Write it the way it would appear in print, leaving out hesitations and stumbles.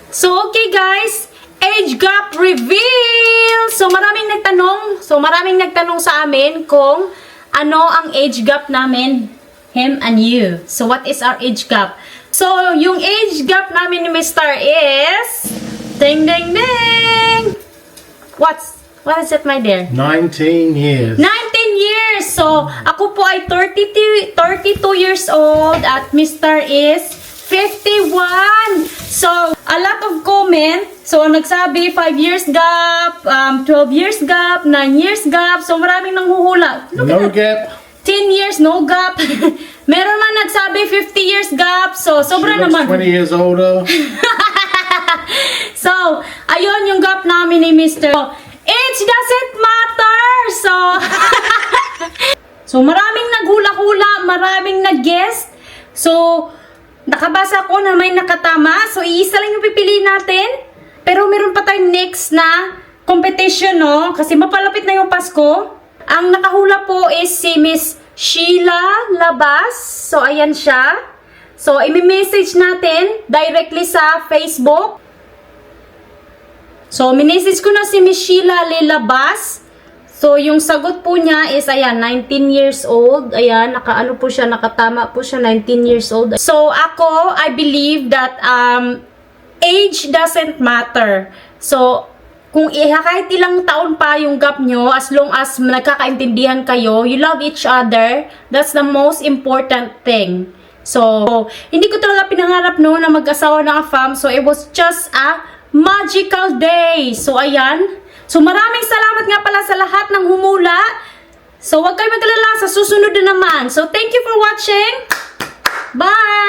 So, okay guys, age gap reveal! So, maraming nagtanong sa amin kung ano ang age gap namin, him and you. So, what is our age gap? So, yung age gap namin ni Mr. is... Ding, ding, ding! What is it, my dear? 19 years. 19 years! So, ako po ay 32 years old at Mr. is 51. So, a lot of comment. So, nagsabi 5 years gap, 12 years gap, 9 years gap. So, maraming nanghuhula. Look No at that. gap. 10 years, no gap. Meron man nagsabi 50 years gap. So, She sobra looks naman. 20 years older. So, ayun yung gap namin ni Mr. Age doesn't matter. So, maraming naghula-hula, maraming nag-guess. So, nakabasa ko na may nakatama. So, iisa lang yung pipiliin natin. Pero meron pa tayong next na competition, no? Kasi mapalapit na yung Pasko. Ang nakahula po is si Miss Sheila Labas. So, ayan siya. So, imi-message natin directly sa Facebook. So, minessage ko na si Miss Sheila Labas. So, yung sagot po niya is, ayan, 19 years old. Ayan, nakaano po siya, nakatama po siya, 19 years old. So, ako, I believe that age doesn't matter. So, kung kahit ilang taon pa yung gap nyo, as long as nagkakaintindihan kayo, you love each other, that's the most important thing. So, hindi ko talaga pinangarap no na mag-asawa ng AFAM. So, it was just a magical day. So, ayan. So, maraming salamat nga pala sa lahat ng humula. So, huwag kayo mag-alala sa susunod na naman. So, thank you for watching. Bye!